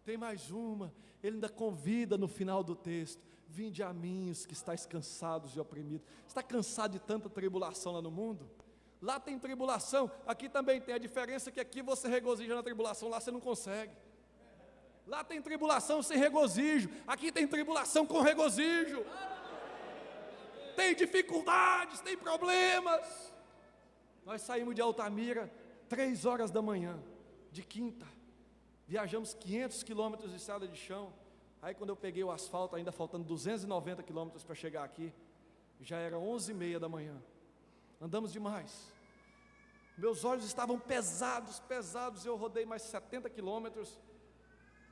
S1: Tem mais uma, ele ainda convida no final do texto: vinde a mim os que estáis cansados e oprimidos. Está cansado de tanta tribulação lá no mundo? Lá tem tribulação, aqui também tem. A diferença é que aqui você regozija na tribulação, lá você não consegue. Lá tem tribulação sem regozijo, aqui tem tribulação com regozijo. Tem dificuldades, tem problemas. Nós saímos de Altamira 3 horas da manhã, de quinta. Viajamos 500 quilômetros de estrada de chão. Aí quando eu peguei o asfalto, ainda faltando 290 quilômetros para chegar aqui, já era 11h30 da manhã. Andamos demais. Meus olhos estavam pesados, eu rodei mais 70 quilômetros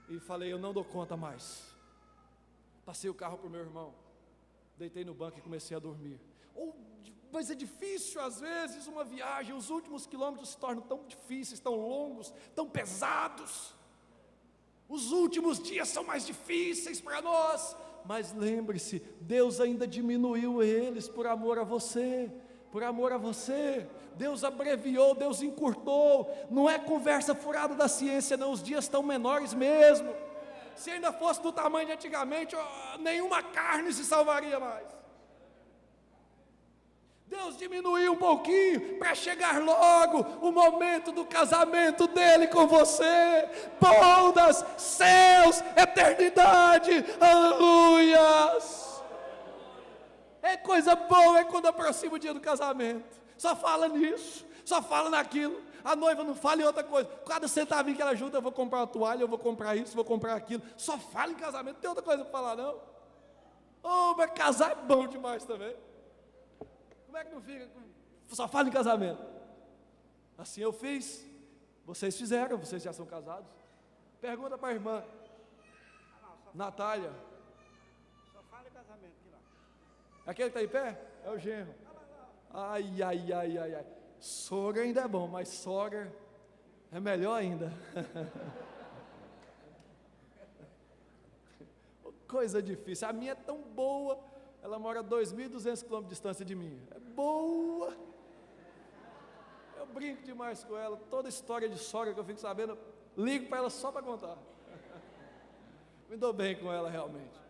S1: e falei, eu não dou conta mais. Passei o carro para o meu irmão, deitei no banco e comecei a dormir. Mas é difícil às vezes uma viagem, os últimos quilômetros se tornam tão difíceis, tão longos, tão pesados. Os últimos dias são mais difíceis para nós, mas lembre-se, Deus ainda diminuiu eles por amor a você. Por amor a você, Deus abreviou, Deus encurtou. Não é conversa furada da ciência não, os dias estão menores mesmo. Se ainda fosse do tamanho de antigamente, nenhuma carne se salvaria mais. Deus diminuiu um pouquinho para chegar logo o momento do casamento dele com você. Bodas, céus, eternidade, aleluias. É coisa boa, é quando aproxima o dia do casamento. Só fala nisso, só fala naquilo. A noiva não fala em outra coisa. Cada centavinho que ela junta, eu vou comprar uma toalha, eu vou comprar isso, vou comprar aquilo. Só fala em casamento, não tem outra coisa para falar não. Mas casar é bom demais também. Como é que não fica? Só fala em casamento. Assim eu fiz, vocês fizeram, vocês já são casados. Pergunta para a irmã Natália.
S3: Só fala em casamento aqui lá.
S1: Aquele que está em pé? É o genro. Ai. Sogra ainda é bom, mas sogra é melhor ainda. Coisa difícil. A minha é tão boa. Ela mora a 2.200 quilômetros de distância de mim. É boa. Eu brinco demais com ela. Toda história de sogra que eu fico sabendo, ligo para ela só para contar. Me dou bem com ela realmente.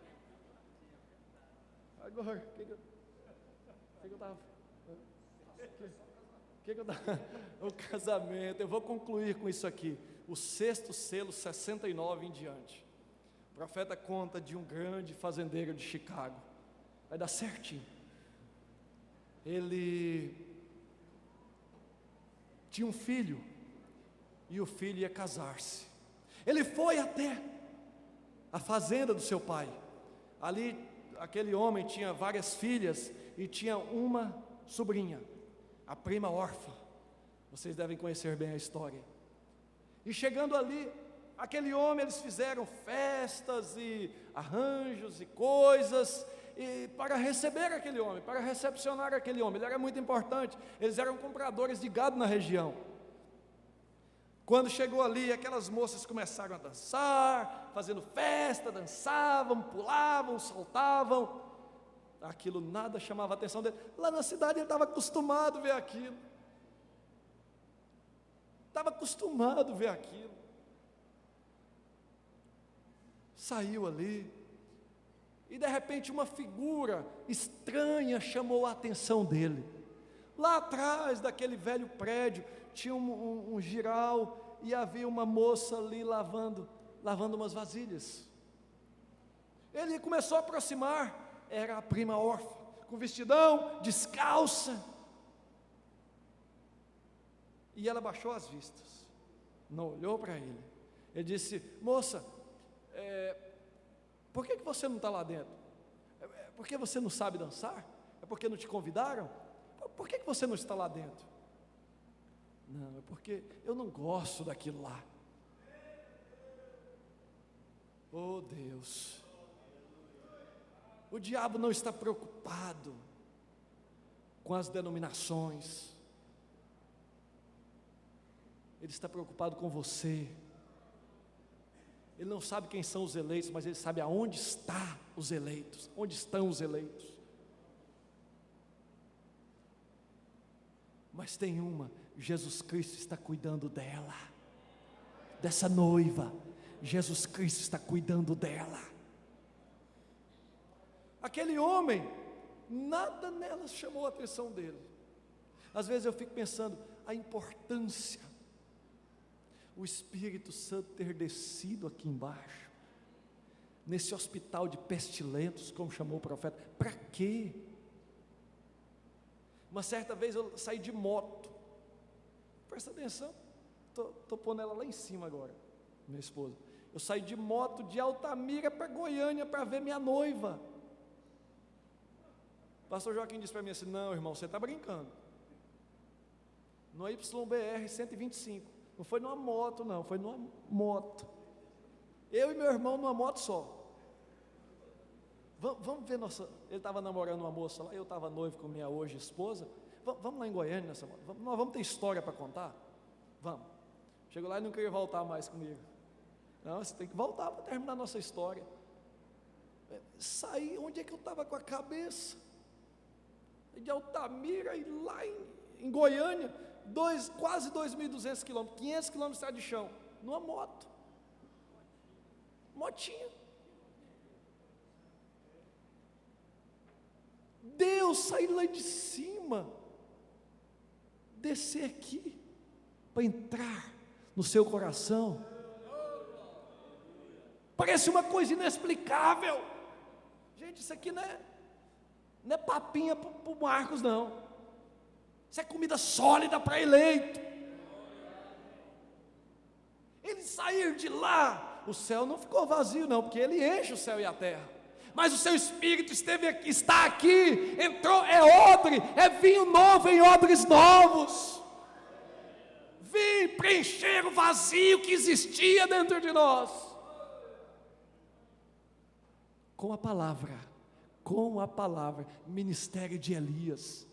S1: Agora, o que eu estava... O casamento, eu vou concluir com isso aqui. O 6º selo, 69 em diante. O profeta conta de um grande fazendeiro de Chicago. Vai dar certinho. Ele tinha um filho, e o filho ia casar-se. Ele foi até a fazenda do seu pai. Ali, aquele homem tinha várias filhas, e tinha uma sobrinha, a prima órfã. Vocês devem conhecer bem a história. E chegando ali, aquele homem, eles fizeram festas e arranjos e coisas, e para receber aquele homem, para recepcionar aquele homem. Ele era muito importante. Eles eram compradores de gado na região. Quando chegou ali, aquelas moças começaram a dançar, fazendo festa, dançavam, pulavam, saltavam. Aquilo nada chamava a atenção dele. Lá na cidade ele estava acostumado a ver aquilo. Saiu ali, e de repente uma figura estranha chamou a atenção dele. Lá atrás daquele velho prédio tinha um giral, e havia uma moça ali lavando umas vasilhas. Ele começou a aproximar. Era a prima órfã, com vestidão, descalça. E ela baixou as vistas, não olhou para ele. Ele disse: moça, por que você não está lá dentro? É porque você não sabe dançar? É porque não te convidaram? Por que você não está lá dentro? Não, é porque eu não gosto daquilo lá. Oh Deus, o diabo não está preocupado com as denominações, ele está preocupado com você. Ele não sabe quem são os eleitos, mas ele sabe aonde está os eleitos, onde estão os eleitos. Mas tem uma, Jesus Cristo está cuidando dela, dessa noiva. Jesus Cristo está cuidando dela. Aquele homem, nada nela chamou a atenção dele. Às vezes eu fico pensando a importância, o Espírito Santo ter descido aqui embaixo, nesse hospital de pestilentos, como chamou o profeta. Para quê? Uma certa vez eu saí de moto, presta atenção, estou pondo ela lá em cima agora, minha esposa. Eu saí de moto de Altamira para Goiânia para ver minha noiva. O pastor Joaquim disse para mim assim: não, irmão, você está brincando. no YBR 125. Não foi numa moto, não, foi numa moto. Eu e meu irmão numa moto só. Vamos ver nossa... Ele estava namorando uma moça lá, eu estava noivo com minha hoje esposa. Vamos lá em Goiânia nessa moto. Nós vamos ter história para contar? Vamos. Chegou lá e não queria voltar mais comigo. Não, você tem que voltar para terminar a nossa história. Saí, onde é que eu estava com a cabeça? De Altamira e lá em Goiânia, quase 2.200 quilômetros, 500 quilômetros de estrada de chão, numa moto. Motinha. Deus sair lá de cima, descer aqui, para entrar no seu coração. Parece uma coisa inexplicável. Gente, isso aqui não é papinha para o Marcos, não. Isso é comida sólida para eleito. Ele sair de lá, o céu não ficou vazio, não, porque ele enche o céu e a terra. Mas o seu Espírito está aqui, entrou, é odre, é vinho novo em odres novos. Vim preencher o vazio que existia dentro de nós. Com a palavra, ministério de Elias.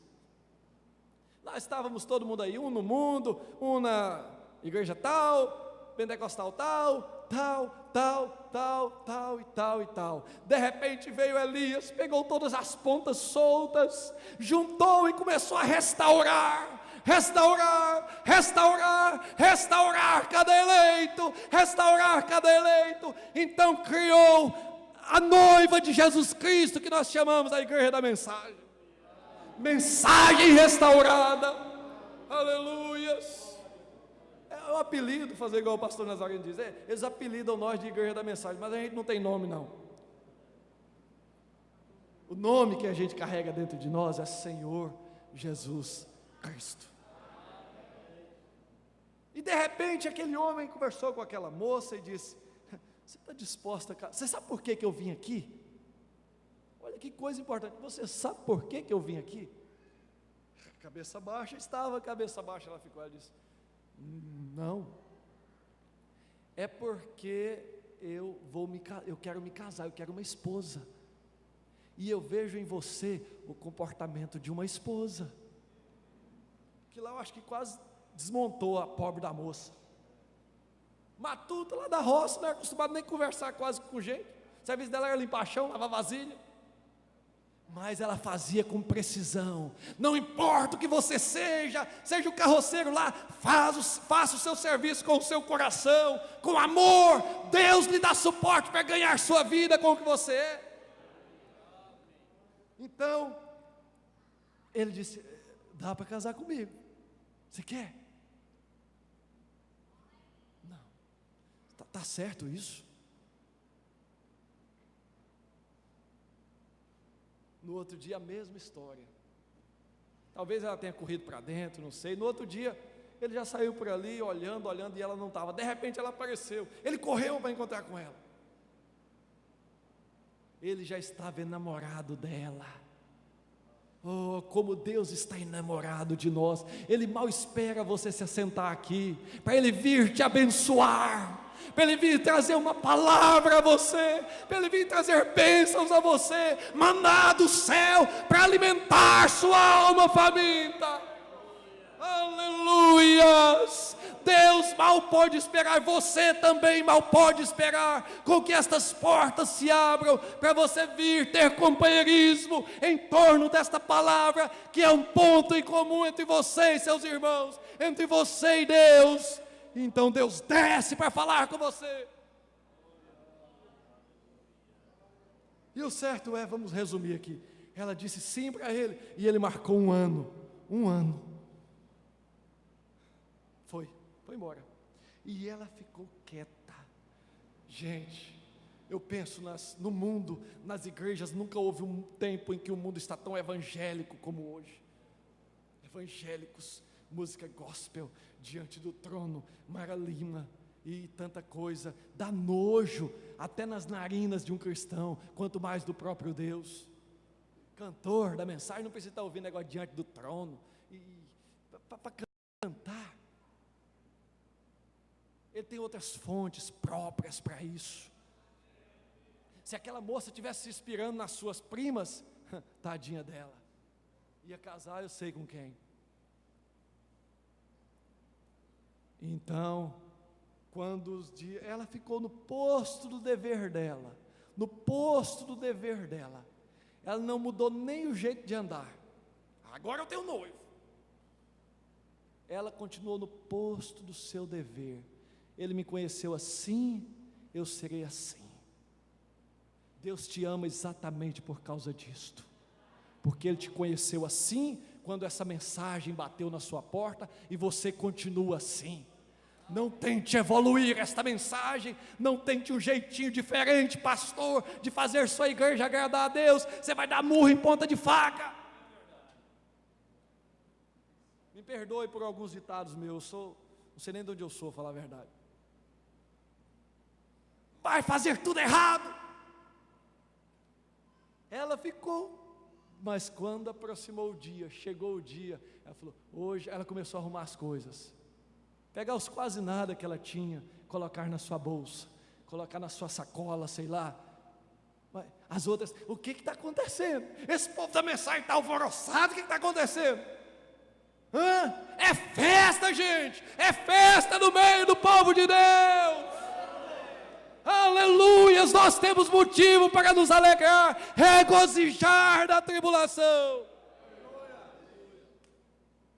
S1: Nós estávamos todo mundo aí, um no mundo, um na igreja tal, pentecostal tal. De repente veio Elias, pegou todas as pontas soltas, juntou e começou a restaurar cada eleito. Então criou a noiva de Jesus Cristo, que nós chamamos a igreja da mensagem restaurada. Aleluias. É o apelido, fazer igual o pastor Nazareno diz, eles apelidam nós de igreja da mensagem, mas a gente não tem nome, não. O nome que a gente carrega dentro de nós é Senhor Jesus Cristo. E de repente aquele homem conversou com aquela moça e disse: você está disposta a... Você sabe por que eu vim aqui? Olha que coisa importante, você sabe por que eu vim aqui? Cabeça baixa, ela ficou, ela disse: não, é porque eu quero me casar, eu quero uma esposa, e eu vejo em você o comportamento de uma esposa. Que lá eu acho que quase desmontou a pobre da moça. Matuta lá da roça, não era acostumado nem conversar quase com gente. O serviço dela era limpar chão, lavar vasilha. Mas ela fazia com precisão. Não importa o que você seja o carroceiro lá, faça o seu serviço com o seu coração, com amor. Deus lhe dá suporte para ganhar sua vida com o que você é. Então, ele disse: dá para casar comigo, você quer? Não, está certo isso? No outro dia a mesma história. Talvez ela tenha corrido para dentro, não sei. No outro dia ele já saiu por ali olhando e ela não estava. De repente ela apareceu. Ele correu para encontrar com ela. Ele já estava enamorado dela. Oh, como Deus está enamorado de nós. Ele mal espera você se assentar aqui, para Ele vir te abençoar, para Ele vir trazer uma palavra a você, para Ele vir trazer bênçãos a você, maná do céu, para alimentar sua alma faminta. Aleluias! Deus mal pode esperar, você também mal pode esperar com que estas portas se abram, para você vir ter companheirismo em torno desta palavra, que é um ponto em comum entre você e seus irmãos, entre você e Deus. Então Deus desce para falar com você. E o certo é, vamos resumir aqui, ela disse sim para ele, e ele marcou um ano, foi embora, e ela ficou quieta. Gente, eu penso no mundo, nas igrejas, nunca houve um tempo em que o mundo está tão evangélico como hoje. Evangélicos, música gospel, diante do trono, Mara Lima, e tanta coisa, dá nojo, até nas narinas de um cristão, quanto mais do próprio Deus. Cantor da mensagem não precisa estar ouvindo negócio diante do trono, para cantar tem outras fontes próprias para isso. Se aquela moça estivesse se inspirando nas suas primas, tadinha dela, ia casar, eu sei com quem. Então, quando os dias, ela ficou no posto do dever dela, no posto do dever dela, ela não mudou nem o jeito de andar. Agora eu tenho noivo. Ela continuou no posto do seu dever. Ele me conheceu assim, eu serei assim. Deus te ama exatamente por causa disto, porque Ele te conheceu assim, quando essa mensagem bateu na sua porta, e você continua assim. Não tente evoluir esta mensagem, não tente um jeitinho diferente, pastor, de fazer sua igreja agradar a Deus. Você vai dar murro em ponta de faca. Me perdoe por alguns ditados meus, não sei nem de onde eu sou, falar a verdade. Vai fazer tudo errado. Ela ficou, mas quando aproximou o dia, chegou o dia, ela falou, hoje, ela começou a arrumar as coisas, pegar os quase nada que ela tinha, colocar na sua bolsa, colocar na sua sacola, sei lá. As outras, o que está acontecendo? Esse povo da mensagem está alvoroçado, o que está acontecendo? É festa, gente, é festa no meio do povo de Deus. Aleluias, nós temos motivo para nos alegrar, regozijar da tribulação.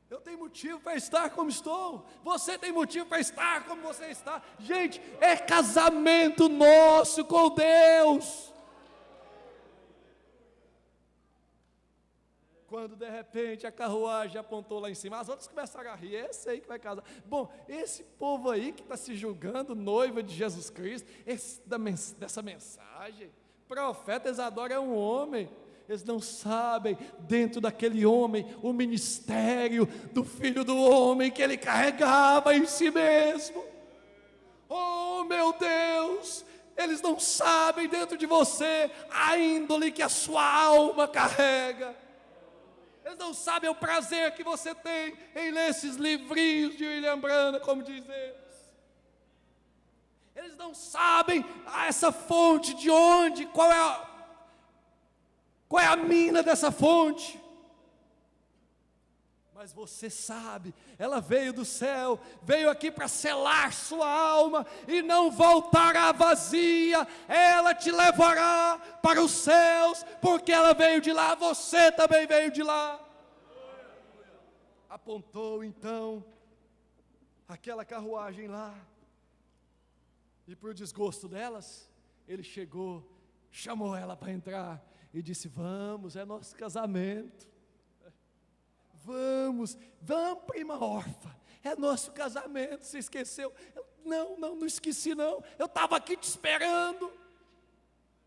S1: Eu tenho motivo para estar como estou, você tem motivo para estar como você está. Gente, é casamento nosso com Deus. Quando de repente a carruagem apontou lá em cima, as outras começaram a rir, esse aí que vai casar. Bom, esse povo aí que está se julgando noiva de Jesus Cristo, dessa mensagem, profeta Isadora é um homem, eles não sabem, dentro daquele homem, o ministério do Filho do Homem que ele carregava em si mesmo. Oh meu Deus, eles não sabem dentro de você a índole que a sua alma carrega. Eles não sabem o prazer que você tem em ler esses livrinhos de William Branham, como diz eles. Eles não sabem essa fonte de onde, qual é a mina dessa fonte. Mas você sabe, ela veio do céu, veio aqui para selar sua alma e não voltará vazia. Ela te levará para os céus, porque ela veio de lá, você também veio de lá. Apontou então aquela carruagem lá, e por desgosto delas, ele chegou, chamou ela para entrar e disse: vamos, é nosso casamento. Vamos, prima órfã, é nosso casamento. Você esqueceu? Não esqueci não, eu estava aqui te esperando.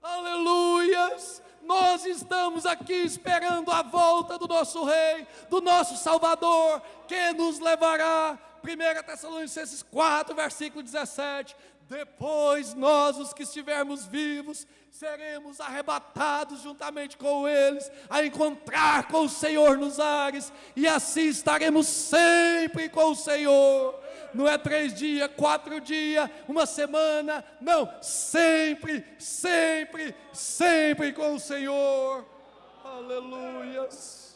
S1: Aleluias, nós estamos aqui esperando a volta do nosso Rei, do nosso Salvador, que nos levará, 1 Tessalonicenses 4, versículo 17, depois nós, os que estivermos vivos, seremos arrebatados juntamente com eles, a encontrar com o Senhor nos ares, e assim estaremos sempre com o Senhor. Não é 3 dias, 4 dias, uma semana, não, sempre, sempre, sempre com o Senhor. Aleluias.